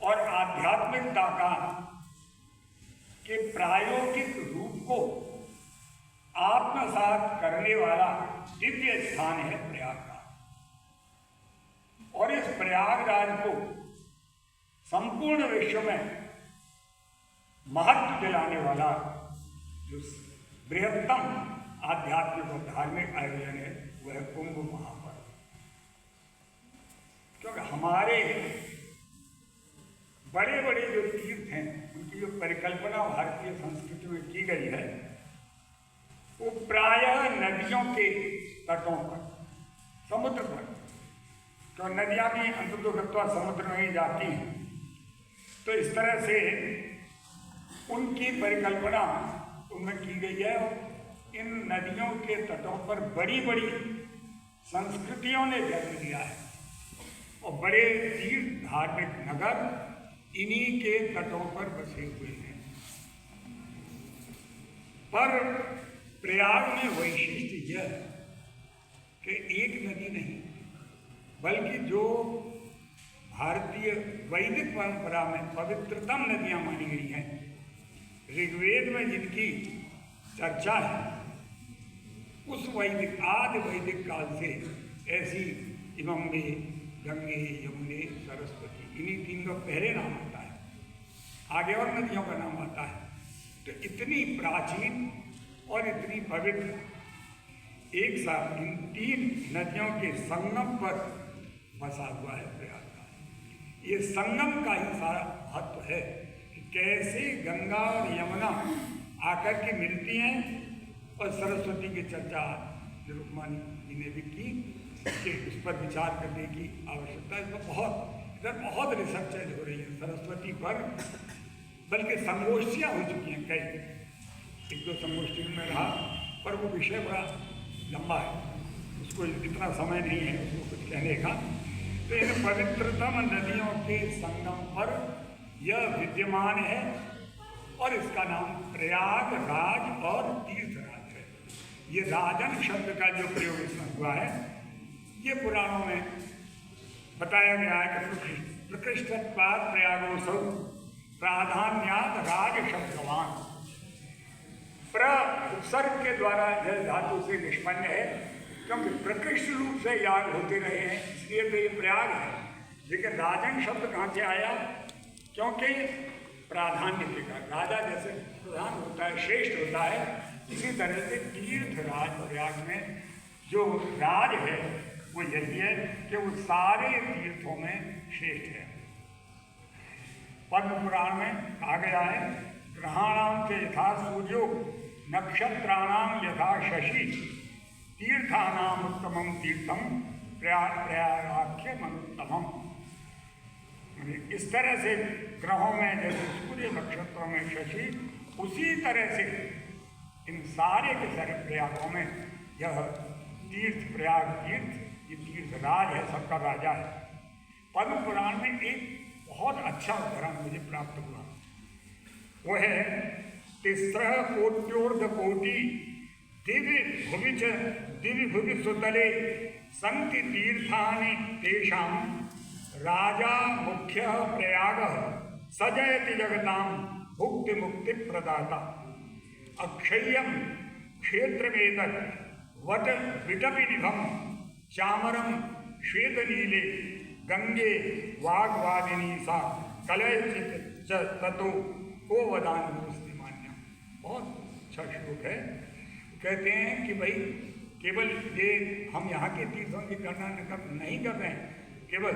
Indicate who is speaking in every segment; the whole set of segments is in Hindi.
Speaker 1: और आध्यात्मिकता का के प्रायोगिक रूप को आत्मसात करने वाला दिव्य स्थान है प्रयागराज। और इस प्रयागराज को संपूर्ण विश्व में महत्व दिलाने वाला जो बृहत्तम आध्यात्मिक और धार्मिक आयोजन है वह कुंभ महापर्व। क्योंकि हमारे बड़े बड़े जो तीर्थ हैं उनकी जो परिकल्पना भारतीय संस्कृति में की गई है वो प्रायः नदियों के तटों पर, समुद्र पर, तो नदियां भी अंततोगत्वा समुद्र में ही जाती हैं। तो इस तरह से उनकी परिकल्पना उनमें की गई है। इन नदियों के तटों पर बड़ी बड़ी संस्कृतियों ने जन्म लिया है और बड़े तीर्थ धार्मिक नगर इन्हीं के तटों पर बसे हुए हैं। पर प्रयाग में वैशिष्ट्य यह है कि एक नदी नहीं बल्कि जो भारतीय वैदिक परंपरा में पवित्रतम नदियां मानी गई हैं, ऋग्वेद में जिनकी चर्चा है, उस वैदिक आदि वैदिक काल से ऐसी इमंबे, गंगे, यमुने, सरस्वती, इन्हीं तीन का पहले नाम आता है, आगे और नदियों का नाम आता है। तो इतनी प्राचीन और इतनी पवित्र एक साथ इन तीन नदियों के संगम पर बसा हुआ है प्रयागराज। ये संगम का ही सारा महत्व है कि कैसे गंगा और यमुना आकर के मिलती हैं। और सरस्वती की चर्चा रुक्मानी जी ने भी की कि इस पर विचार करने की आवश्यकता है। इधर बहुत रिसर्चेज हो रही है सरस्वती पर, बल्कि संगोष्ठियाँ हो चुकी हैं कई, एक दो संगोष्ठी में रहा, पर वो विषय बड़ा लंबा है, उसको इतना समय नहीं है उसको कुछ कहने का। तो इन पवित्रतम नदियों के संगम पर यह विद्यमान है और इसका नाम प्रयागराज और तीर्थराज है। ये राजन शब्द का जो प्रयोग इसमें हुआ है ये पुराणों में बताया गया है कि प्रकृष्टत्वात् प्रयागोत्सव प्राधान्यात् राज शब्दवान। प्र उपसर्ग के द्वारा यह धातु से निष्पन्न है, क्योंकि प्रकृष्ट रूप से याग होते रहे हैं इसलिए तो ये प्रयाग है। लेकिन राजन शब्द कहाँ से आया? क्योंकि प्राधान्य के कारण राजा जैसे प्रधान होता है, श्रेष्ठ होता है, इसी तरह से तीर्थराज प्रयाग में जो राज है वो यही है कि वो सारे तीर्थों में श्रेष्ठ है। पद्म पुराण में कहा गया है, ग्रहाणाम से यथा सूर्यो नक्षत्राणाम यथा शशि तीर्थानाम उत्तमम तीर्थम प्रयागाख्यम अनुत्तमम। इस तरह से ग्रहों में जैसे सूर्य, नक्षत्रों में शशि, उसी तरह से इन सारे के सारे प्रयागों में यह तीर्थ प्रयाग तीर्थ ये तीर्थराज है, सबका राजा है। पद्म पुराण में एक बहुत अच्छा उदाहरण मुझे प्राप्त हुआ, वो है तिस्रः कोट्योर्ध कोटि दिव्य भुवि सुतले संति तीर्थानि तेषां राजा मुख्य प्रयाग सजयति जगताम भुक्ति मुक्ति प्रदाता। अक्षय्यम क्षेत्रमेतत् वट विटपि निभम चामरम श्वेत नीले गंगे वाग्वादिनी सा कलयचित ततो को वदान मान्यम। बहुत अच्छा श्लोक है। कहते हैं कि भाई केवल ये हम यहाँ के तीर्थों की गणना नहीं कर रहे हैं, केवल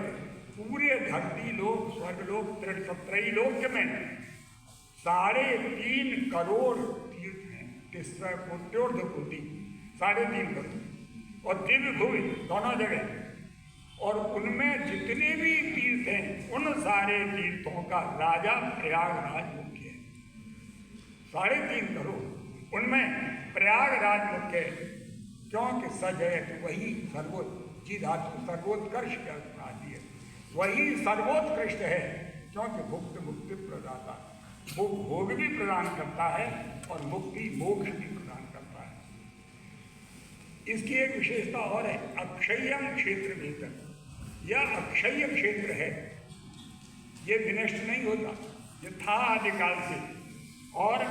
Speaker 1: पूरे धरती लोक, स्वर्गलोक, त्रिसप्तरी लोक में 3.5 करोड़ तीर्थ हैं। तिस्रः कोट्योर्ध कोटि 3.5 करोड़ और दिव्य भुवि दोनों जगह, और उनमें जितने भी तीर्थ हैं उन सारे तीर्थों का राजा प्रयागराज मुख्य है। 3.5 करोड़ उनमें प्रयागराज मुख्य है, क्योंकि सजयत वही सर्वोच्च जी धातु सर्वोत्कर्ष का आती है, वही सर्वोत्कृष्ट है, क्योंकि भुक्त मुक्ति प्रदाता, वो भोग भी प्रदान करता है और मुक्ति मोक्ष भी प्रदान करता है। इसकी एक विशेषता और है, अक्षय्यम क्षेत्र भीतर, यह अक्षय क्षेत्र है। ये विनष्ट नहीं होता, ये था आदिकाल से। और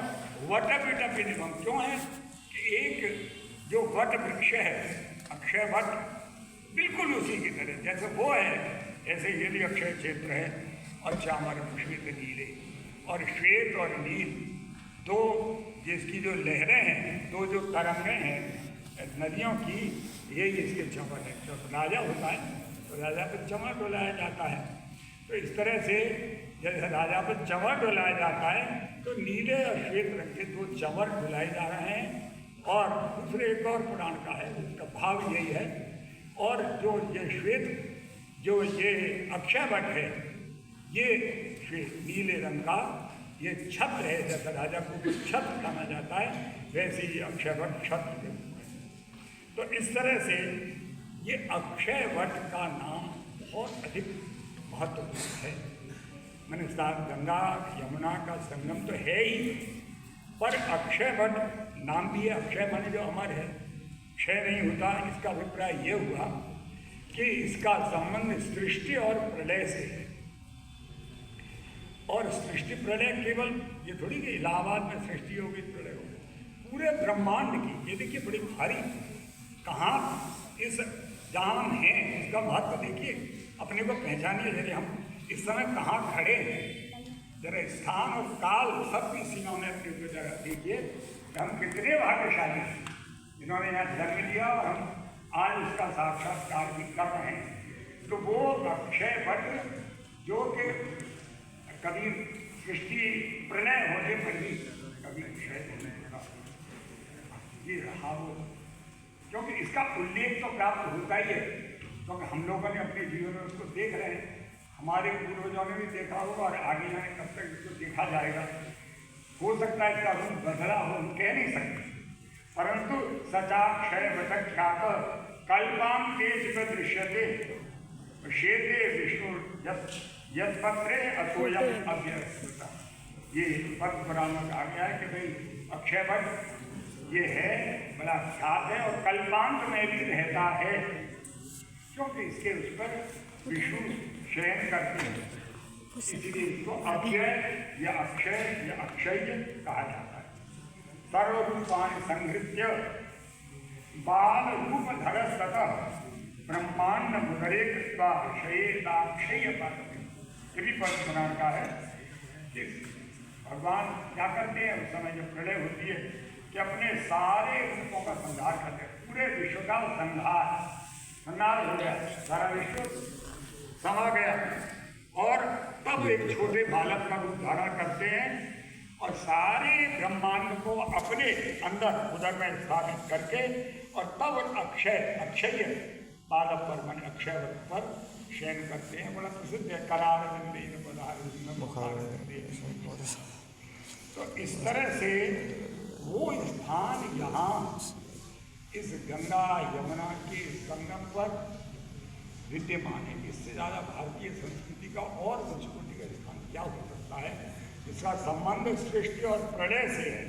Speaker 1: वटपिटपि निभम क्यों है कि एक जो वट वृक्ष है, अक्षय वट, बिल्कुल उसी की तरह जैसे वो है, ऐसे ये भी अक्षय क्षेत्र है। और चामर श्वेत नीले, और श्वेत और नील दो जिसकी जो लहरें हैं, दो जो तरंगें हैं नदियों की, यही इसके चमन है। जब राजा होता है तो राजा पर चमर डुलाया जाता है। तो इस तरह से जैसे राजा पर चमर डुलाया जाता है तो नीले और श्वेत रंग के दो चमर डुलाए जा रहे हैं। और दूसरे एक और पुराण का है, उसका भाव यही है। और जो ये श्वेत, जो ये अक्षय वट है, ये श्वेत नीले रंग का ये छत्र है। जैसा राजा को छत्र कहा जाता है, वैसे ये अक्षय वट छत्र। तो इस तरह से ये अक्षय वट का नाम बहुत अधिक महत्वपूर्ण है। मैंने साथ गंगा यमुना का संगम तो है ही, पर अक्षय वट नाम भी है। अक्षय माने जो अमर है, क्षय नहीं होता। इसका अभिप्राय ये हुआ कि इसका संबंध सृष्टि और प्रलय से है। और सृष्टि प्रलय केवल ये थोड़ी कि इलाहाबाद में सृष्टि हो गई, प्रलय हो गई, पूरे ब्रह्मांड की। ये देखिए बड़ी भारी, कहाँ इस जहाँ हम हैं उसका महत्व देखिए, अपने को पहचानिए। जैसे हम इस समय कहाँ खड़े हैं, जरा स्थान और काल सब की सीमा में अपने को जरा देखिए कि हम कितने भाग्यशाली हैं जिन्होंने यहाँ जन्म लिया और हम आज उसका साक्षात्कार भी कर रहे हैं। तो वो अक्षय वट जो कि कभी सृष्टि प्रलय होने पर भी कभी क्षय होने का ये रहा वो, क्योंकि इसका उल्लेख तो प्राप्त होता ही है, क्योंकि हम लोगों ने अपने जीवन में उसको देख रहे हैं। हमारे पूर्वजों ने भी देखा होगा और आगे जाने कब तक इसको देखा जाएगा। हो सकता है इसका रूप बदला हो, हम कह नहीं सकते, परंतु सचाक्षय वटख्यात कल्पाम तेज दृश्यते शेते विष्णु यत्पत्रे अतोयम अव्यस्मृता। ये पद पुराण में कहा गया है कि भाई अक्षय वट ये है, बड़ा ख्यात है और कल्पांत में भी रहता है, क्योंकि इसके उस पर विष्णु शयन करते हैं। इसलिए इसको अव्यय या अक्षय या अक्षय कहा जाता है। सर्वरूपाणि संहृत्य बाल रूप धरस्तः ब्रह्मांड मुदरे कृत्वा शयेदाक्षय पादते। ये भी पद पुराण का है कि भगवान क्या करते हैं उस समय जब प्रलय होती है कि अपने सारे रूपों का संहार करते हैं। पूरे विश्व का संहार हो गया, सारा विश्व समा गया, और तब एक छोटे बालक का रूप धारण करते हैं और सारे ब्रह्मांड को अपने अंदर उदर में स्थापित करके, और तब अक्षय बालक पर मन अक्षय पर शयन करते हैं। बड़ा प्रसिद्ध है, करार तो इस तरह से वो स्थान यहाँ इस गंगा यमुना के संगम पर विद्यमान है। इससे ज़्यादा भारतीय संस्कृति का और संस्कृति का स्थान क्या हो सकता है, इसका संबंध सृष्टि और प्रलय से है।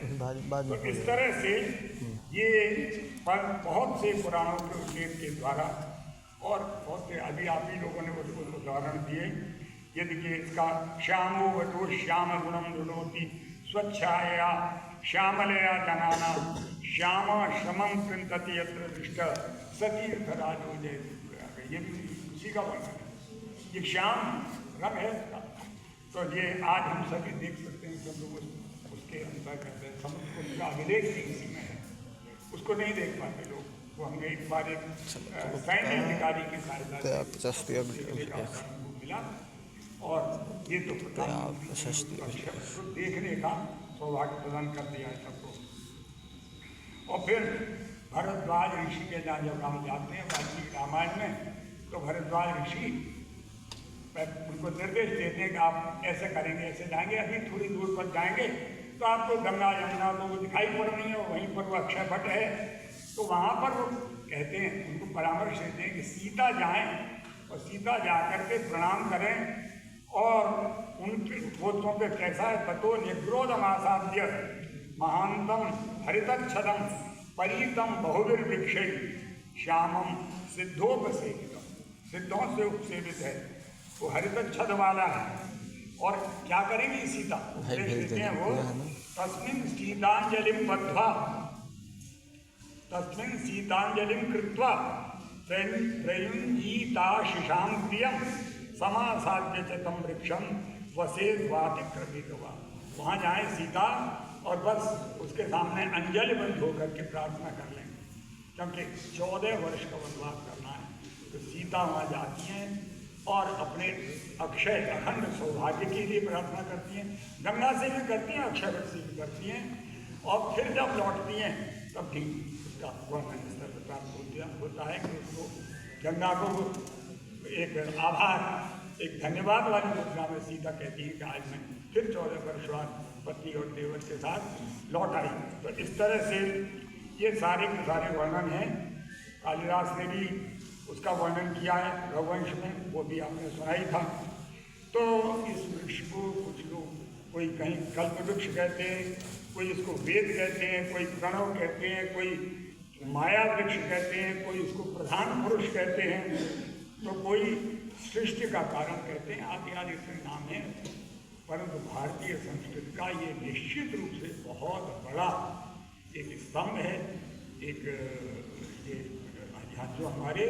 Speaker 1: तो इस तरह से ये पद बहुत से पुराणों के उल्लेख के द्वारा और बहुत से अभी आप ही लोगों ने उसको उदाहरण दिए। ये देखिए इसका श्यामो वटो श्याम गुणम दुनोति स्वच्छाया श्यामलया जनाना श्यामा श्रमं कृंतति यत्र दृष्ट सतीर्थराजो जय। ये भी उसी का वर्णन है। ये श्याम रंग है उसका। तो ये आज हम सभी देख सकते हैं, सब लोग उसके अंतर करते हैं। समुद्र को पूरा अभिलेख भी इसी में है, उसको नहीं देख पाते लोग। वो हमें एक बार एक सैन्य अधिकारी की सहायता मिला, और ये तो देखने का सौभाग्य प्रदान कर दिया है सबको। और फिर भरद्वाज ऋषि के जहाँ जब हम जाते हैं वाल्मीकि रामायण में, तो भरद्वाज ऋषि उनको निर्देश देते हैं कि आप ऐसे करेंगे, ऐसे जाएंगे, अभी थोड़ी दूर पर जाएंगे तो आपको गंगा यमुना तो वो दिखाई पड़ रही है, वहीं पर वो अक्षय वट है। तो वहाँ पर वो कहते हैं, उनको परामर्श देते हैं कि सीता जाएं और सीता जा करके प्रणाम करें और उनके बोलतों पे कैसा है, ततो निग्रोधमासाद्य महानतम हरितच्छदम परीतम बहुवीर्वृक्षै श्यामम सिद्धोपसेवितम। सिद्धों से उपसेवित है, वो हरितच्छद वाला है, और क्या करेंगी सीता? उपदेश देते हैं वो, तस्मिन् सीतांजलिं बद्ध्वा, तस्मिन् सीतांजलिं कृत्वा प्रयुञ्जीताशिषां प्रियं समासाद्य च तं वृक्षं वसेद्वातिक्रमितवा। वहाँ जाए सीता और बस उसके सामने अंजलि बंद होकर के प्रार्थना कर लें, क्योंकि 14 वर्ष का वनवास करना है। तो सीता वहाँ जाती हैं और अपने अक्षय अखंड सौभाग्य के लिए प्रार्थना करती हैं, गंगा से भी करती हैं, अक्षय वट से भी करती हैं, और फिर जब लौटती हैं तब भी उसका वर्णन इस तरह प्राप्त होता है कि उसको गंगा को एक आभार, एक धन्यवाद वाली मुद्रा में सीता कहती है कि आज मैं फिर 14 वर्ष बाद पति और देवर के साथ लौट आई। तो इस तरह से ये सारे के सारे वर्णन हैं। कालिदास ने भी उसका वर्णन किया है रघुवंश में, वो भी आपने सुना ही था। तो इस वृक्ष को कुछ लोग, कोई कहीं कल्प वृक्ष कहते हैं, कोई इसको वेद कहते हैं, कोई प्रणव कहते हैं, कोई माया वृक्ष कहते हैं, कोई इसको प्रधान पुरुष कहते हैं, तो कोई सृष्टि का कारण कहते हैं, आदि आदि इसके नाम है। परंतु भारतीय संस्कृति का ये निश्चित रूप से बहुत बड़ा एक स्तंभ है, एक ये जो हमारे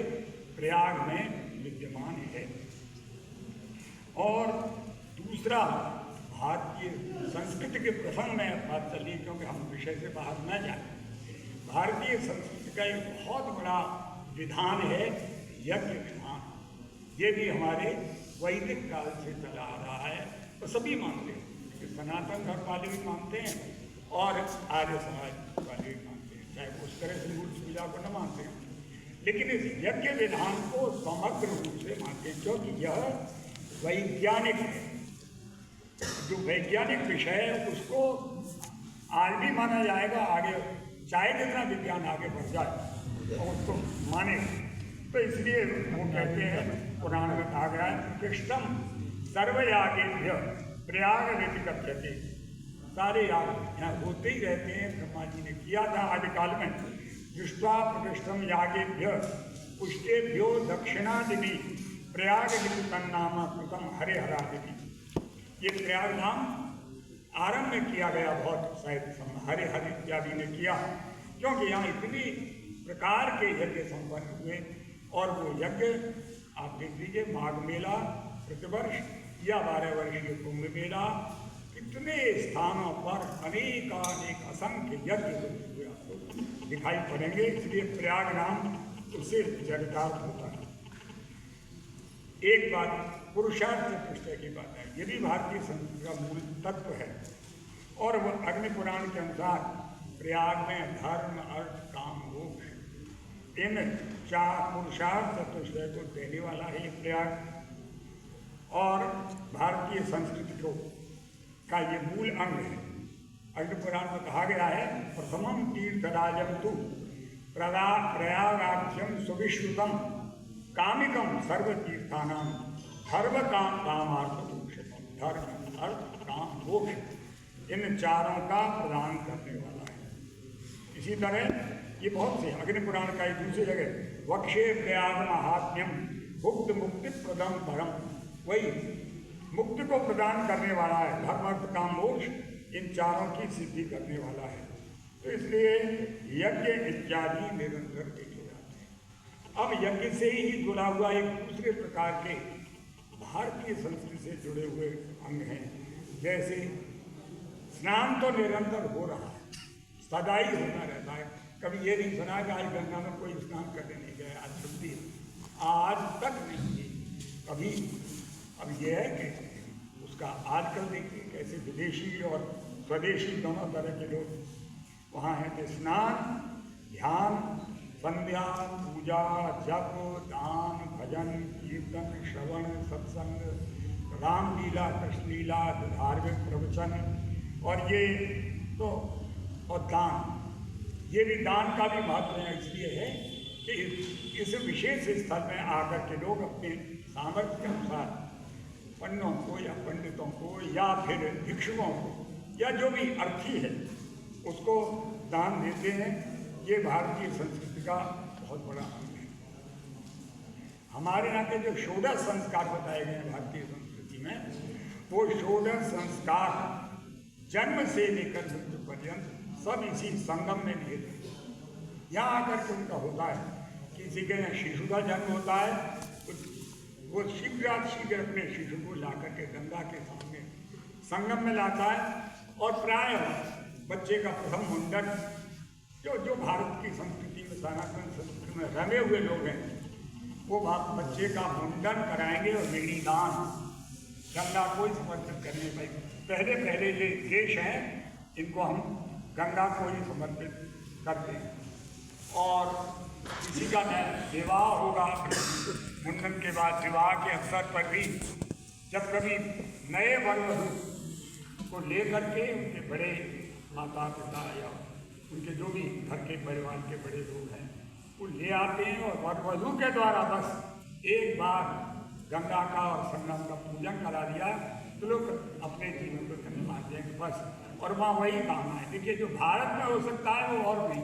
Speaker 1: प्रयाग में विद्यमान है। और दूसरा, भारतीय संस्कृति के प्रसंग में बात चली, क्योंकि हम विषय से बाहर न जाए, भारतीय संस्कृति का एक बहुत बड़ा विधान है यज्ञ विधान। ये भी हमारे वैदिक काल से चला आ रहा है, तो सभी मानते हैं, कि सनातन धर्म वाले भी मानते हैं और आर्य समाज वाले भी मानते हैं, चाहे उस तरह से मूर्ति पूजा को न मानते हैं, लेकिन इस यज्ञ विधान को समग्र रूप से मानते हैं, क्योंकि यह वैज्ञानिक है। जो वैज्ञानिक विषय है उसको आज भी माना जाएगा, आगे चाहे जितना विज्ञान आगे बढ़ जाए और उसको माने। तो इसलिए वो कहते हैं, पुराण में कहा गया है, कृष्णम सर्वयागेभ्य प्रयाग रीति कथ्यते। सारे याग यहाँ होते ही रहते हैं। ब्रह्मा जी ने किया था आदिकाल में, दृष्ट्वा प्रकृष्टम यागेभ्य पुष्टेभ्यो दक्षिणादिति प्रयाग तन्नाम कृतम हरे हरादिति। ये प्रयाग नाम आरंभ में किया गया, बहुत शायद हरे हर इत्यादि ने किया, क्योंकि यहाँ इतनी प्रकार के यज्ञ संपन्न हुए। और वो यज्ञ आप देख लीजिए, माघ मेला प्रतिवर्ष या 12 वर्षीय कुंभ मेला, कितने स्थानों पर अनेकानेक असंख्य यज्ञ हुए आपको दिखाई पड़ेंगे। इसलिए प्रयाग नाम उससे जगतार्थ होता है। एक बात पुरुषार्थ चतुष्टय की बात है, ये भी भारतीय संस्कृति का मूल तत्व है। और वह अग्नि पुराण के अनुसार प्रयाग में धर्म, अर्थ, काम, मोक्ष, इन 4 पुरुषार्थ चतुष्टय को देने वाला है ये प्रयाग। और भारतीय संस्कृति को का ये मूल अंग है। अग्नि पुराण में कहा गया है, प्रथमम तीर्थराजम तु प्रयागाख्यम सुविश्रुतम कामिकम सर्वतीर्थानाम धर्म काम कामार्थ मोक्षम। धर्म, अर्थ, काम, मोक्ष, इन 4 का प्रदान करने वाला है। इसी तरह ये बहुत से अग्नि पुराण का एक दूसरी जगह, वक्षे प्रयाग महात्म्यम भुक्त मुक्ति प्रदम परम, वही मुक्ति को प्रदान करने वाला है। धर्म, अर्थ, काम, मोक्ष, इन 4 की सिद्धि करने वाला है। तो इसलिए यज्ञ इत्यादि निरंतर देखे जाते हैं। अब यज्ञ से ही जुड़ा हुआ एक दूसरे प्रकार के भारतीय संस्कृति से जुड़े हुए अंग हैं। जैसे स्नान तो निरंतर हो रहा है, सदा ही होता रहता है। कभी ये नहीं सुना कि आज गंगा में कोई स्नान करने नहीं गया, आज छुट्टी है, आज तक नहीं की कभी। अब यह है कि उसका आजकल देखिए कैसे विदेशी और स्वदेशी दोनों तरह के लोग वहाँ हैं। तो स्नान, ध्यान, संध्या, पूजा, जप, दान, भजन, कीर्तन, श्रवण, सत्संग, रामलीला, कृष्णलीला, धार्मिक प्रवचन, और ये तो और दान, ये भी दान का भी महत्व है। इसलिए है कि इस विशेष स्थल में आकर के लोग अपने सामर्थ्य के अनुसार पन्नों को या पंडितों को या फिर भिक्षुओं को या जो भी अर्थी है उसको दान देते हैं। ये भारतीय संस्कृति का बहुत बड़ा अंग है। हमारे यहाँ के जो 16 संस्कार बताए गए हैं भारतीय संस्कृति में, वो षोडश संस्कार जन्म से लेकर मृत्यु पर्यंत सब इसी संगम में निहित है। यहाँ आकर के उनका होता है, किसी के यहाँ शिशु का जन्म होता है, वो शीघ्र अपने शिशु को ला करके गंगा के सामने संगम में लाता है, और प्राय बच्चे का प्रथम मुंडन, जो भारत की संस्कृति में, सनातन संस्कृति में रमे हुए लोग हैं, वो बच्चे का मुंडन कराएंगे और वेणी दान गंगा को ही समर्पित करने भाई पहले ये देश हैं, इनको हम गंगा को ही समर्पित करते हैं। और किसी का विवाह होगा, मुंडन के बाद विवाह के अवसर पर भी जब कभी नए वर वधू को लेकर के उनके बड़े माता पिता या उनके जो भी घर के परिवार के बड़े लोग हैं वो ले आते हैं, और वर वधू के द्वारा बस एक बार गंगा का और संगम का पूजन करा दिया तो लोग अपने जीवन को धन्य मानते हैं बस, और वहाँ वही काम है। देखिए, जो भारत में हो सकता है वो और नहीं,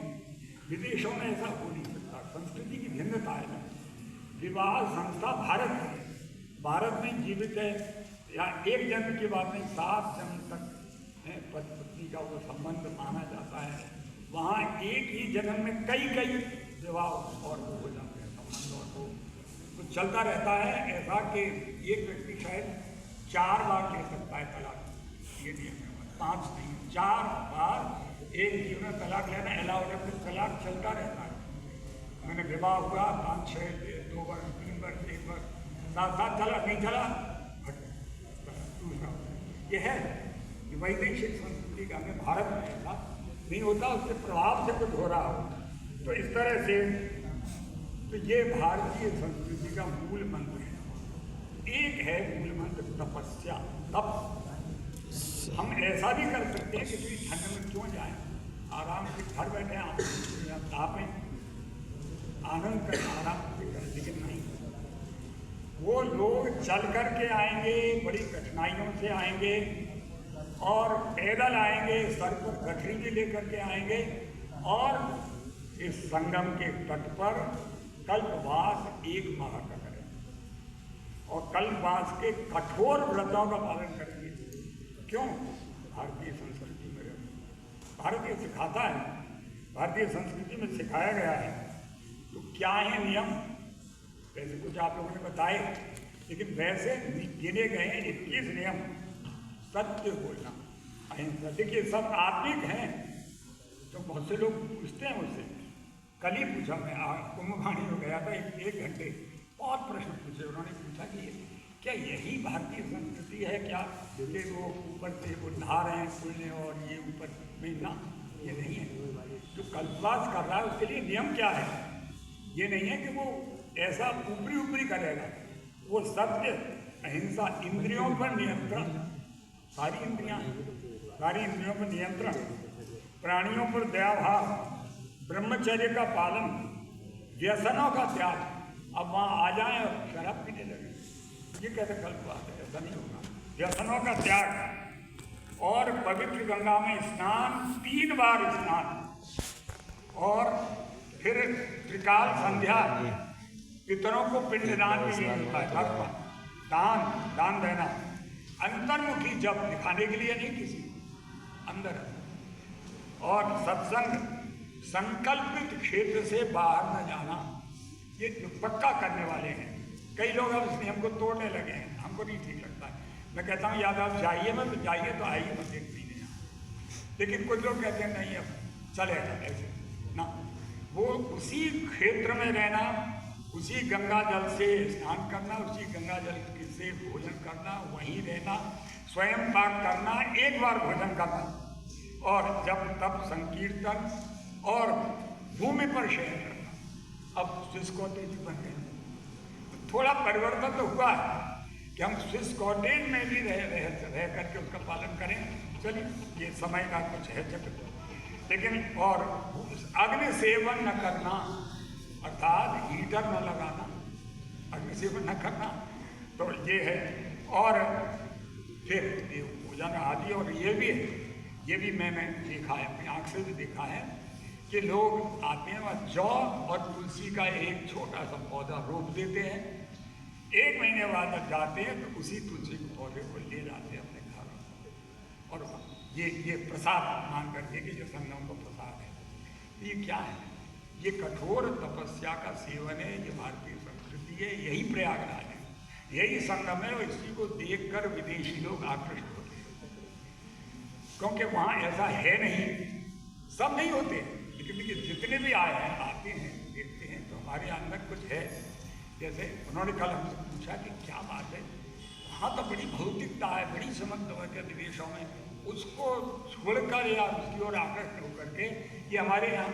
Speaker 1: विदेशों में ऐसा हो नहीं सकता, संस्कृति की भिन्नता है ना। विवाह संस्था भारत है, भारत में जीवित है, या एक जन्म की बात नहीं, 7 जन्म तक पति पत्नी का वो संबंध माना जाता है। वहाँ एक ही जन्म में कई विवाह और वो हो जाते हैं संबंध, और वो तो चलता रहता है। ऐसा कि एक व्यक्ति शायद 4 बार ले सकता है तलाक, ये नियम है, 5 नहीं, 4 बार एक जीवन में तलाक लेना अलाउड है, फिर तलाक चलता रहता है। मैंने विवाह हुआ 5, 6, 2 बार, 3 बार, 1 बार, 7 चला, नहीं चला दूसरा। ये है कि वैदेशिक संस्कृति का, हमें भारत में ऐसा नहीं होता, उसके प्रभाव से कुछ हो रहा हो। तो इस तरह से तो ये भारतीय संस्कृति का मूल मंत्र है। एक है मूल मंत्र तपस्या, तप। हम ऐसा भी कर सकते हैं कि इतनी ठंड में क्यों जाएं, आराम से घर बैठे तापें, आनंद करें, आराम से करें, लेकिन नहीं, वो लोग चल करके आएंगे, बड़ी कठिनाइयों से आएंगे और पैदल आएंगे, सर पर गठरी भी लेकर के आएंगे, और इस संगम के तट पर कल्पवास 1 माह का करें और कल्पवास के कठोर व्रतों का पालन करेंगे। क्यों? भारतीय संस्कृति में भारतीय सिखाता है, भारतीय संस्कृति में सिखाया गया है। तो क्या है नियम? वैसे कुछ आप लोगों ने बताए, लेकिन वैसे गिने गए 21 नियम। सत्य बोलना, अहिंसा। देखिए, सब आत्मिक हैं, तो बहुत से लोग पूछते हैं मुझसे। कल ही पूछा, मैं कुंभवाणी में गया था, 1 घंटे बहुत प्रश्न पूछे। उन्होंने पूछा कि क्या यही भारतीय संस्कृति है क्या? जैसे वो ऊपर से वो नहा रहे हैं खुलने और ये ऊपर नहीं ना, ये नहीं है। जो कल्पवास कर रहा है उसके लिए नियम क्या है? ये नहीं है कि वो ऐसा ऊपरी करेगा। वो सत्य, अहिंसा, इंद्रियों पर नियंत्रण, सारी इंद्रियों पर नियंत्रण, प्राणियों पर दया भाव, ब्रह्मचर्य का पालन, व्यसनों का त्याग। अब वहाँ आ जाएं और शराब पीने लगे, ये कैसे कल्पवास है? ऐसा नहीं होगा। व्यसनों का त्याग और पवित्र गंगा में स्नान, 3 बार स्नान, और फिर त्रिकाल संध्या, पितरों को पिंडदान भी होता है, दान देना, अंतर्मुखी जप, दिखाने के लिए नहीं, किसी अंदर, और सत्संग, संकल्पित क्षेत्र से बाहर न जाना, ये पक्का करने वाले हैं। कई लोग अब इस नियम को तोड़ने लगे हैं, हमको नहीं ठीक लगता है। मैं कहता हूँ याद आप जाइए मत, तो जाइए तो आइए मत, देखते ही नहीं। लेकिन कुछ लोग कहते हैं नहीं, अब चलेगा ऐसे ना। वो उसी क्षेत्र में रहना, उसी गंगा जल से स्नान करना, उसी गंगा जल से भोजन करना, वहीं रहना, स्वयं पाक करना, 1 बार भोजन करना, और जब तब संकीर्तन और भूमि पर शयन करना। अब स्विस कॉटेज बन गए, थोड़ा परिवर्तन तो हुआ है कि हम स्विस कॉटेज में भी रह करके उसका पालन करें। चलिए, ये समय का कुछ है चक्र, लेकिन और अग्नि सेवन न करना, अर्थात हीटर न लगाना, अग्नि सेवन न करना, तो ये है। और फिर पूजन आदि, और ये भी मैंने देखा है, अपनी आँख से भी देखा है कि लोग आते हैं और जौ और तुलसी का एक छोटा सा पौधा रोप देते हैं, 1 महीने बाद जब जाते हैं तो उसी तुलसी के पौधे को ले जाते हैं अपने घर और ये प्रसाद मान करके कि जो संगम का प्रसाद है। ये क्या है? ये कठोर तपस्या का सेवन है, ये भारतीय संस्कृति है, यही प्रयागराज है, यही संगम है। और इसी को देखकर विदेशी लोग आकृष्ट होते हैं, क्योंकि वहाँ ऐसा है नहीं, सब नहीं होते, लेकिन देखिए जितने भी आए हैं आते हैं देखते हैं तो हमारे अंदर कुछ है। जैसे उन्होंने कल हमसे पूछा कि क्या बात है, वहाँ तो बड़ी भौतिकता है, बड़ी समझ के विदेशों में, उसको छोड़कर या उसकी ओर आकर्षित होकर के ये हमारे यहाँ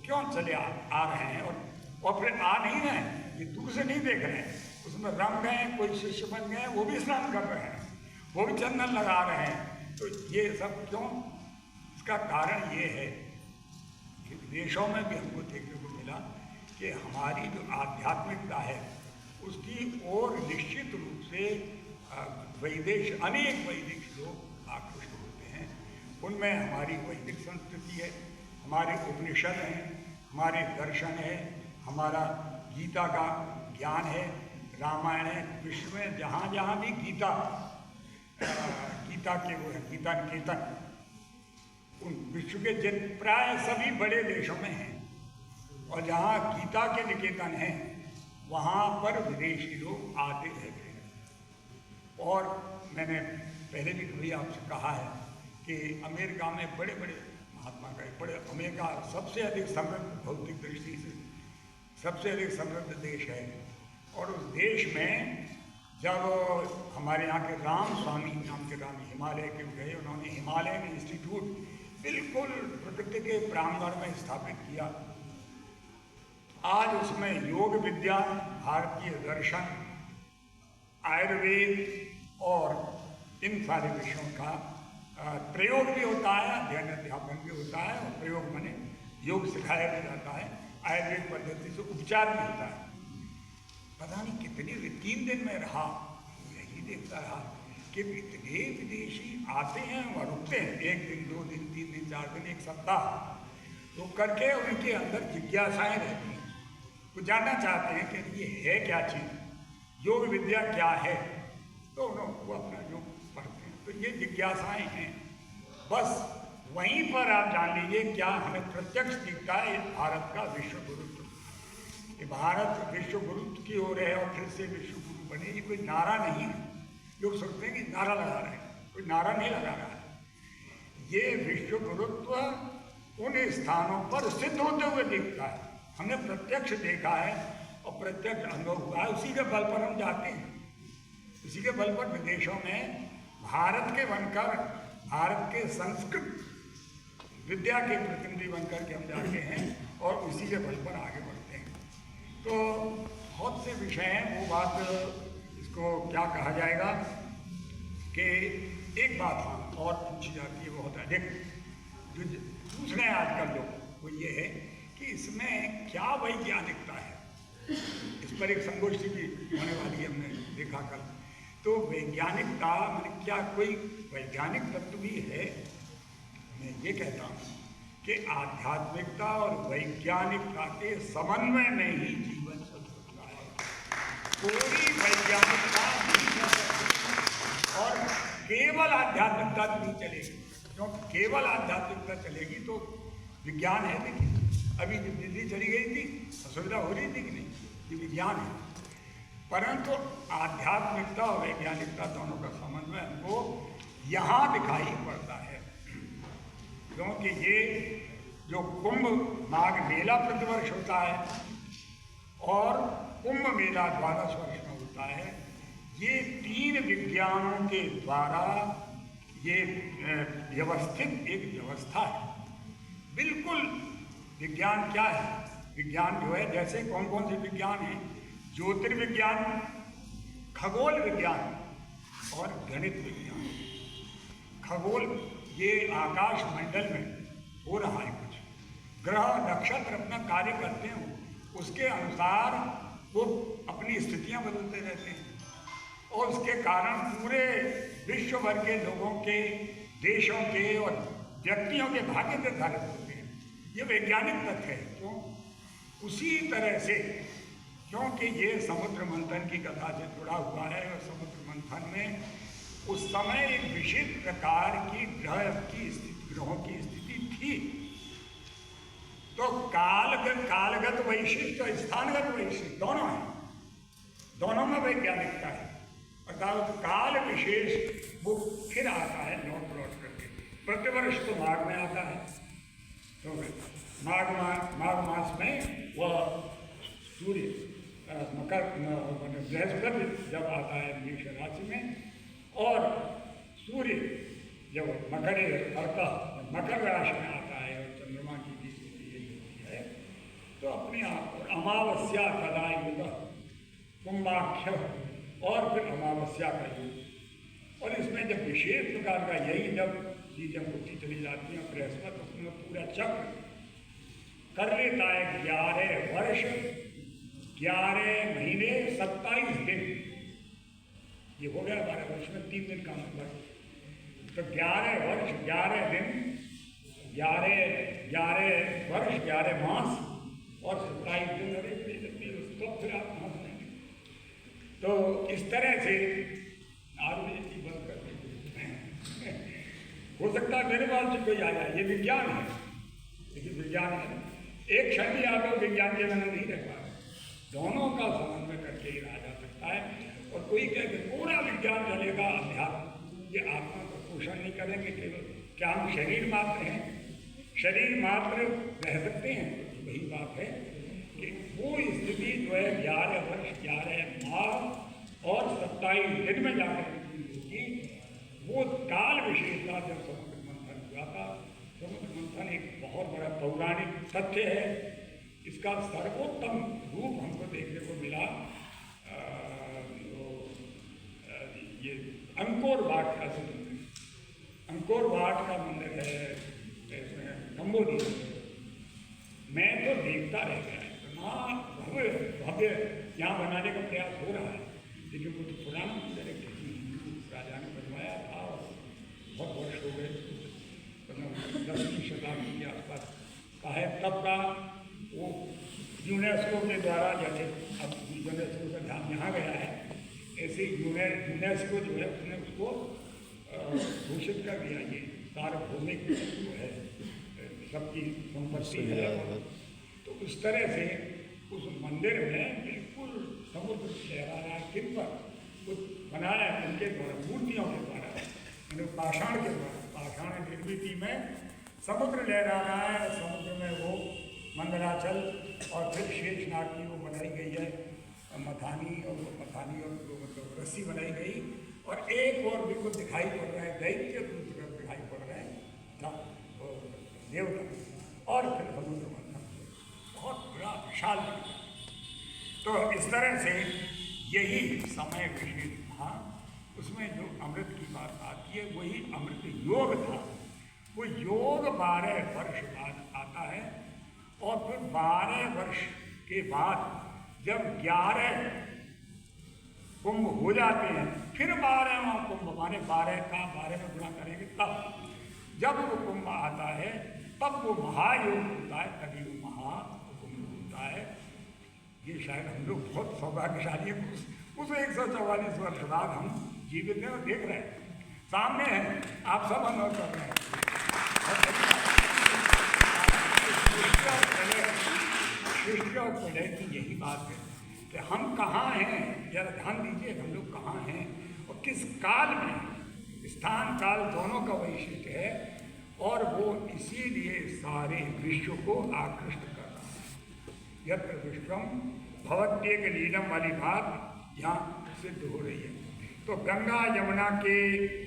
Speaker 1: क्यों चले आ रहे हैं और फिर आ नहीं रहे हैं, ये दूर से नहीं देख रहे हैं, उसमें रंग गए, कोई शिष्य बन गए, वो भी स्नान कर रहे हैं, वो भी चंदन लगा रहे हैं। तो ये सब क्यों? इसका कारण ये है कि विदेशों में भी हमको देखने को मिला कि हमारी जो आध्यात्मिकता है उसकी ओर निश्चित रूप से अनेक वैदिक लोग आकृष्ट होते हैं। उनमें हमारी वैदिक संस्कृति है, हमारे उपनिषद हैं, हमारे दर्शन है, हमारा गीता का ज्ञान है, रामायण है। विश्व में जहाँ जहाँ भी गीता के वो है, गीता निकेतन, उन विश्व के प्राय सभी बड़े देशों में हैं, और जहाँ गीता के निकेतन हैं वहाँ पर विदेशी लोग आते रहते हैं। और मैंने पहले भी कभी आपसे कहा है कि अमेरिका में बड़े बड़े महात्मा गए, अमेरिका सबसे अधिक समृद्ध, भौतिक दृष्टि से सबसे अधिक समृद्ध देश है। और उस देश में जब हमारे यहाँ के राम स्वामी नाम के राम हिमालय के गए, उन्होंने हिमालयन इंस्टीट्यूट बिल्कुल प्रकृति के प्रांगण में स्थापित किया। आज उसमें योग विद्या, भारतीय दर्शन, आयुर्वेद और इन सारे विषयों का प्रयोग भी होता है, अध्ययन अध्यापन भी होता है, और प्रयोग माने योग सिखाया भी जाता है, आयुर्वेद पद्धति से उपचार भी होता है। पता नहीं कितने 3 दिन में रहा, यही देखता रहा कि इतने विदेशी आते हैं और रुकते हैं 1 दिन, 2 दिन, 3 दिन, 4 दिन, 1 सप्ताह, तो करके उनके अंदर जिज्ञासाएं रहती हैं, वो जानना चाहते हैं कि ये है क्या चीज़, योग विद्या क्या है, तो वो अपना योग पढ़ते हैं। तो ये जिज्ञासाएं हैं। बस वहीं पर आप जान लीजिए क्या हमें प्रत्यक्ष दिखता है भारत का विश्व गुरुत्व, कि भारत विश्व गुरुत्व की ओर है और फिर से विश्व गुरु बने। ये कोई नारा नहीं है, लोग सोचते हैं कि नारा लगा रहे हैं, कोई नारा नहीं लगा रहा है। ये विश्व गुरुत्व उन स्थानों पर सिद्ध होते हुए दिखता है, हमने प्रत्यक्ष देखा है और प्रत्यक्ष अनुभव हुआ है, उसी के बल पर हम जाते हैं, उसी के बल पर विदेशों में भारत के बनकर, भारत के संस्कृत विद्या के प्रतिनिधि बनकर के हम जाते हैं और उसी के बल पर आगे बढ़ते हैं। तो बहुत से विषय हैं, वो बात इसको क्या कहा जाएगा कि एक बात हाँ और पूछी जाती है बहुत अधिक, जो पूछ रहे हैं आजकल लोग, वो ये है कि इसमें क्या वैज्ञानिकता है। इस पर एक संगोष्ठी भी होने वाली है, हमने देखा कल। तो वैज्ञानिकता मतलब क्या कोई वैज्ञानिक तत्व भी है? मैं ये कहता हूँ कि आध्यात्मिकता और वैज्ञानिकता के समन्वय में ही जीवन सफल होता है। पूरी वैज्ञानिकता नहीं चल सकती और केवल आध्यात्मिकता नहीं चलेगी, क्योंकि केवल आध्यात्मिकता चलेगी तो विज्ञान है। देखिए अभी जब दिल्ली चली गई थी असुविधा हो रही थी कि नहीं, ये विज्ञान है। परंतु आध्यात्मिकता और वैज्ञानिकता दोनों का समन्वय हमको यहाँ दिखाई पड़ता है, क्योंकि ये जो कुंभ माघ मेला प्रतिवर्ष होता है और कुंभ मेला द्वादश वर्ष में होता है, ये 3 विज्ञानों के द्वारा ये व्यवस्थित एक व्यवस्था है। बिल्कुल विज्ञान क्या है? विज्ञान जो है, जैसे कौन कौन से विज्ञान हैं? ज्योतिर्विज्ञान, खगोल विज्ञान और गणित विज्ञान। खगोल ये आकाश मंडल में हो रहा है, कुछ ग्रह नक्षत्र अपना कार्य करते हैं, उसके अनुसार वो अपनी स्थितियां बदलते रहते हैं और उसके कारण पूरे विश्व भर के लोगों के, देशों के और व्यक्तियों के भाग्य निर्धारित होते हैं। ये वैज्ञानिक तथ्य है। क्यों? उसी तरह से क्योंकि ये समुद्र मंथन की कथा से जुड़ा हुआ है और समुद्र मंथन में उस समय एक विशेष प्रकार की ग्रहों की स्थिति थी। तो कालगत वैशिष्ट और स्थानगत वैशिष्ट दोनों है, दोनों में वैज्ञानिकता है। अर्थात काल विशेष वो फिर आता है लौट करके। प्रतिवर्ष तो माघ में आता है, तो माघ मास में वह सूर्य बृहस्पति जब आता है मेष राशि में, और सूर्य जब मकर राशि में आता है और चंद्रमा की भी स्थिति यही होती है, तो अपने आप अमावस्या कदा युग कुंभाख्य और फिर अमावस्या का युग। और इसमें जब विशेष प्रकार का यही जब चीजें होती चली जाती हैं, बृहस्पति उसमें पूरा चक्र कर लेता है 11 वर्ष 11 महीने 27 दिन। ये हो गया 12 वर्ष में 3 दिन का मतलब। तो 11 वर्ष 11 दिन 11 वर्ष 11 मास और 27 दिन। अरे तो फिर आप समझ लेंगे। तो इस तरह से आयुर्वेद बंद कर देंगे। हो सकता है मेरे पास से कोई आ जाए, ये विज्ञान है, लेकिन विज्ञान है एक क्षण भी आप लोग विज्ञान के बिना नहीं रह पा रहे। दोनों का समन्वय करके ही रहा जा सकता है। और कोई कहे कि पूरा विज्ञान चलेगा, अध्यात्म ये आत्मा का पोषण नहीं करेंगे केवल, क्या हम शरीर मात्र हैं? शरीर मात्र रह सकते हैं। वही बात है कि वो स्थिति जो है 11 वर्ष 11 माह और 27 दिन में जाकर होगी। वो काल विशेषता जब समुद्र मंथन हुआ था। समुद्र मंथन एक बहुत बड़ा पौराणिक तथ्य है। इसका सर्वोत्तम रूप हमको देखने को मिला ये अंकोर वाट का मंदिर। अंकोर वाट का मंदिर है कंबोडिया में। मैं तो देखता रह गया, इतना भव्य यहाँ बनाने का प्रयास हो रहा है, लेकिन वो तो पुराना मंदिर है, किसी राजा ने बनवाया था और बहुत वर्ष हो गए, मतलब 10वीं शताब्दी के आसपास का है। तब का वो यूनेस्को के द्वारा, जैसे अब यूनेस्को का ध्यान यहाँ गया है, ऐसे यूनेस्को जो है उसने उसको घोषित कर दिया ये सार्वभौमिक जो है सबकी संपत्ति है। तो उस तरह से उस मंदिर में बिल्कुल समुद्र लहरा रहा है। किन पर कुछ बनाया है उनके द्वारा, मूर्तियों के द्वारा, पाषाण के द्वारा, पाषाण निर्मिति में समुद्र लहरा रहा है। समुद्र में वो मंदराचल और फिर शेषनाग की वो बनाई गई है मथानी और मतलब रस्सी बनाई गई। और एक और बिल्कुल दिखाई पड़ रहा है दैत्य, दूसरी तरफ दिखाई पड़ रहा है देवता, और फिर समुद्र मंथन बहुत बड़ा विशाल। तो इस तरह से यही समय विशेष था। उसमें जो अमृत की बात आती है वही अमृत योग था। वो योग 12 वर्ष बाद आता है, और फिर 12 वर्ष के बाद जब 11 कुंभ हो जाते हैं, फिर 12वां कुंभ, माने 12 का 12 में गुणा करेंगे, तब जब वो कुंभ आता है तब वो महायोग होता है, तभी वो महाकुंभ होता है। ये शायद हम लोग बहुत सौभाग्यशाली हैं, उस 144 वर्ष बाद हम जीवित हैं और देख रहे हैं, सामने हैं, आप सब अनुभव कर रहे हैं। सृष्टि और प्रलय की यही बात है कि हम कहाँ हैं, जरा ध्यान दीजिए, हम लोग कहाँ हैं और किस काल में। स्थान काल दोनों का वैशिष्ट्य है, और वो इसीलिए सारे विश्व को आकृष्ट कर रहा है। यत्र विश्वम भवत्येक लीलम वाली बात यहाँ सिद्ध हो रही है। तो गंगा यमुना के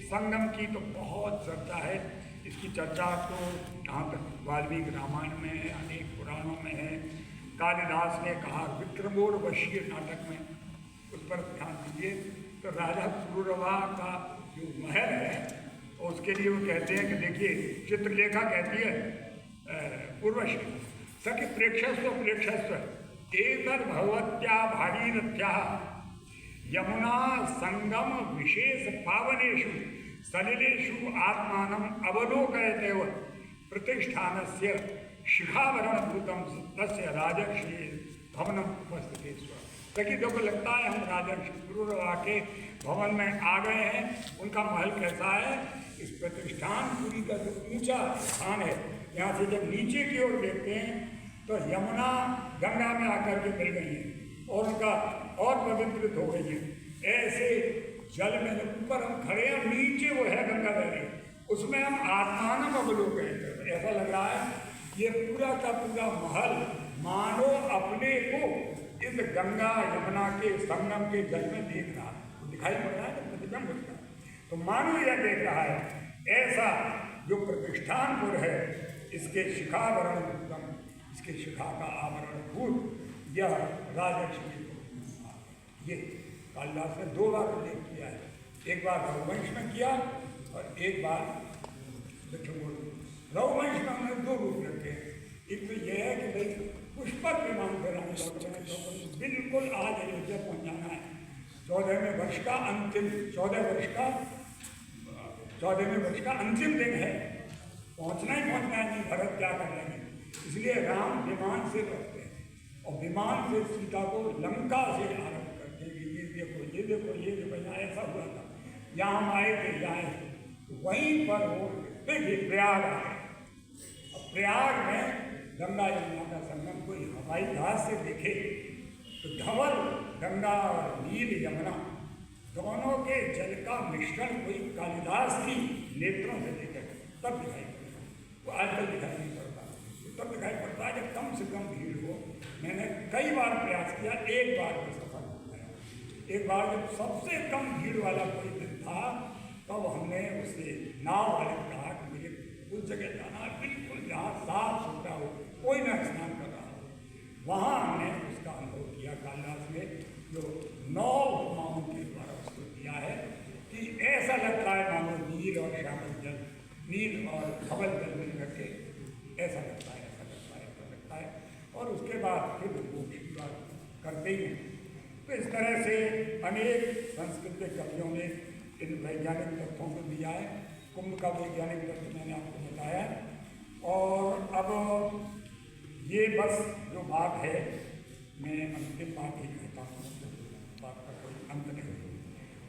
Speaker 1: संगम की तो बहुत चर्चा है। इसकी चर्चा तो जहाँ तक वाल्मीकि रामायण में है, अनेक पुराणों में है। कालिदास ने कहा विक्रमोर्वशीय नाटक में, उस पर ध्यान दीजिए। तो राजा पुरुरवा का जो महल है, उसके लिए वो कहते हैं कि देखिए, चित्रलेखा कहती है उर्वशी सखी प्रेक्षस्व एतर भगवत्या भागीरथ्या यमुना संगम विशेष पावनेषु सलिलेषु आत्मानम अवलोकयतेव प्रतिष्ठानस्य शिखावरणभूतम तस्य राजर्षि भवनम उपस्थितेश्वर। ताकि देखो लगता है हम राजा शुक्र के भवन में आ गए हैं। उनका महल कैसा है, इस प्रतिष्ठानपुरी का जो ऊंचा स्थान है, यहाँ से जब नीचे की ओर देखते हैं तो यमुना गंगा में आकर के मिल गई है और उनका और पवित्रित हो गई है। ऐसे जल में जब ऊपर हम खड़े हैं, नीचे वो है गंगा बह रही, उसमें हम आत्मान अवलोकन करते हैं। ऐसा लग रहा है ये पूरा का पूरा महल मानो अपने को इस गंगा यमुना के संगम के जल में देख रहा है, दिखाई पड़ रहा है, प्रतिबिंब होता है, तो मानो यह देख रहा है। ऐसा जो प्रतिष्ठानपुर है, इसके शिखावरण उत्तम, इसके शिखा का आवरण भूत यह राजलक्ष्मी को, ये कालिदास ने 2 बार उल्लेख किया है। एक बार रघुवंश में किया और एक बार रघुवंश में हमने 2 रूप रखे हैं। एक तो यह है कि भाई पुष्पक विमान पर आने लौटने बिल्कुल आज अयोध्या पहुँच जाना है। 14वें वर्ष का अंतिम 14वें वर्ष का अंतिम दिन है, पहुँचना ही पहुँचना है, नहीं भरत क्या कर लेंगे। इसलिए राम विमान से लौटते हैं और विमान से सीता को लंका से आरंभ करते हैं कि ये देखो ये देखो ये देखो, यहाँ ऐसा हुआ था, यहाँ हम आए थे, यहाँ वहीं पर वो देखिए प्रयाग आए। अब प्रयाग में गंगा यमुना का संगम कोई हवाई जहाज से देखे तो धवल गंगा और नील यमुना दोनों के जल का मिश्रण कोई कालिदास की नेत्रों से देखे तब दिखाई पड़ेगा। वो आजकल दिखाई नहीं पड़ता, तब दिखाई पड़ता है जब कम से कम भीड़ हो। मैंने कई बार प्रयास किया, एक बार में सफल हो गया। एक बार जब सबसे कम भीड़ वाला कोई दिन था तब हमने उससे नाव वाले को कहा कि मुझे उस जगह जाना है बिल्कुल जहाँ साफ सुथरा हो, कोई ना स्नान कर रहा हो। वहाँ हमने उसका अनुभव किया। कालिदास ने जो 9 उपमाओं के द्वारा उसको दिया है कि ऐसा लगता है मानो नील और श्यामल जल, नील और धवल जल मिल करके ऐसा लगता है, ऐसा लगता है, ऐसा लगता है। और उसके बाद फिर वो बात करते ही हैं। तो इस तरह से अनेक संस्कृत के कवियों ने इन वैज्ञानिक तथ्यों को दिया है। कुंभ का वैज्ञानिक तथ्य मैंने आपको बताया। और अब ये बस जो बात है, मैं अंतिम बात ही कहता हूँ, बात का कोई अंत नहीं,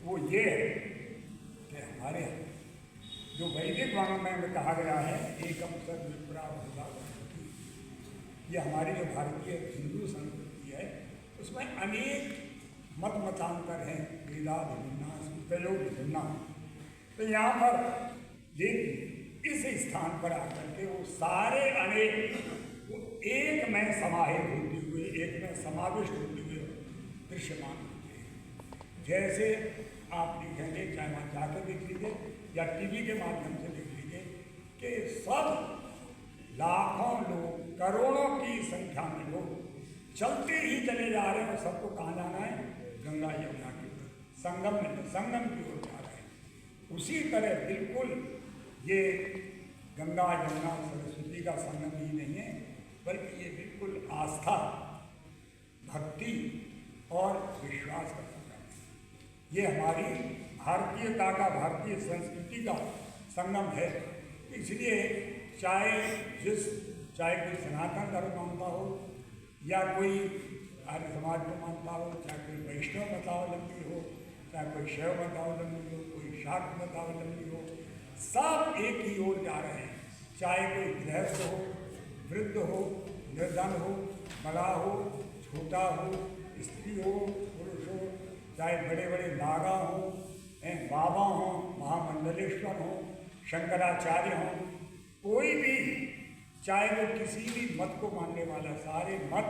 Speaker 1: वो ये है कि हमारे जो वैदिक वाङ्मय में कहा गया है एकम सद विप्रा बहुधा वसन्ति, ये हमारी जो भारतीय हिंदू संस्कृति है उसमें अनेक मत मतांतर हैं, वेदा विभिन्ना प्रयोग विभिन्ना। तो यहाँ पर इस स्थान पर आकर के वो सारे अनेक वो एक में समाहित होते हुए, एक में समाविष्ट होते हुए दृश्यमान होते हैं। जैसे आप देखेंगे, चाहे वहाँ जाकर देख लीजिए या टीवी के माध्यम से देख लीजिए कि सब लाखों लोग, करोड़ों की संख्या में लोग चलते ही चले जा रहे हैं। और सबको कहाँ जाना है? गंगा यमुना की संगम की ओर जा रहे हैं। उसी तरह बिल्कुल ये गंगा यमुना सरस्वती का संगम ही नहीं है, बल्कि ये बिल्कुल आस्था, भक्ति और विश्वास का संगम है। ये हमारी भारतीयता का, भारतीय संस्कृति का संगम है। इसलिए चाहे कोई सनातन धर्म मानता हो या कोई आर्य समाज को मानता हो, चाहे कोई वैष्णव मतावलंबी हो, चाहे कोई शैव मतावलंबी हो, कोई शाक्त मतावलंबी हो, सब एक ही ओर जा रहे हैं। चाहे कोई गृहस्थ हो, वृद्ध हो, निर्धन हो, बड़ा हो, छोटा हो, स्त्री हो, पुरुष हो, चाहे बड़े बड़े नागा हों, बाबा हों, महामंडलेश्वर हों, शंकराचार्य हों, कोई भी, चाहे वो किसी भी मत को मानने वाला, सारे मठ,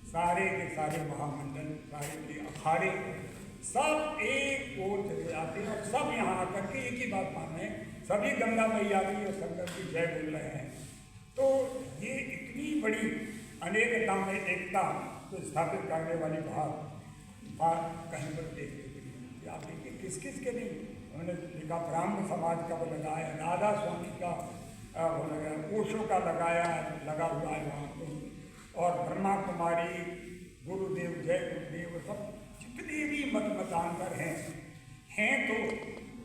Speaker 1: सारे के सारे महामंडल, सारे के अखाड़े सब एक ओर चले जाते हैं और सब यहाँ आकर के एक ही बात मान रहे हैं। सभी गंगा मैया की और संगम की जय बोल रहे हैं। तो ये इतनी बड़ी अनेकता में एकता को स्थापित करने वाली बात कहीं पर देखते हैं। आप देखिए किस किस के नहीं, उन्होंने लिखा ब्राह्मण समाज का वो लगाया, राधा स्वामी का वो लगाया, ओशो का लगा हुआ है वहाँ पर, और ब्रह्मा कुमारी, गुरुदेव, जय गुरुदेव, सब जितने भी मत मतांतर हैं तो,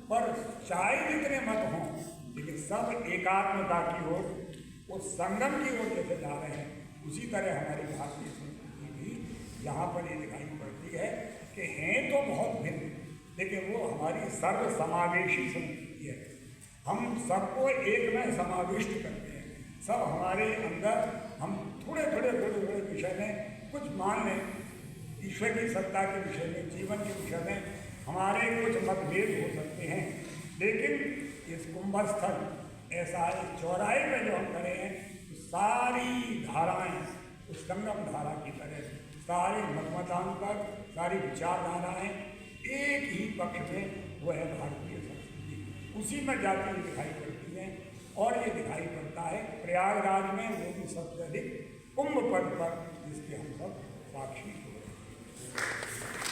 Speaker 1: पर चाहे जितने मत हों, लेकिन सब एकात्मता की ओर, उस संगम की ओर जैसे जा रहे हैं, उसी तरह हमारी भारतीय संस्कृति भी यहाँ पर ये दिखाई पड़ती है कि हैं तो बहुत भिन्न, लेकिन वो हमारी सर्व समावेशी संस्कृति है। हम सबको एक में समाविष्ट करते हैं। सब हमारे अंदर, हम थोड़े थोड़े विषय में कुछ मान लें, ईश्वर की सत्ता के विषय में, जीवन के विषय में हमारे कुछ मतभेद हो सकते हैं, लेकिन इस कुंभस्थल ऐसा इस चौराहे में जो हम खड़े हैं, तो सारी धाराएं उस संगम धारा की तरह, सारे मतमतांतर, सारी विचारधाराएं एक ही पक्ष में, वो है भारतीय संस्कृति। उसी में जाती हुई दिखाई पड़ती हैं। और ये दिखाई पड़ता है प्रयागराज में, वो भी सबसे अधिक कुंभ पर्व पर, जिसके हम सब साक्षी हो रहे हैं।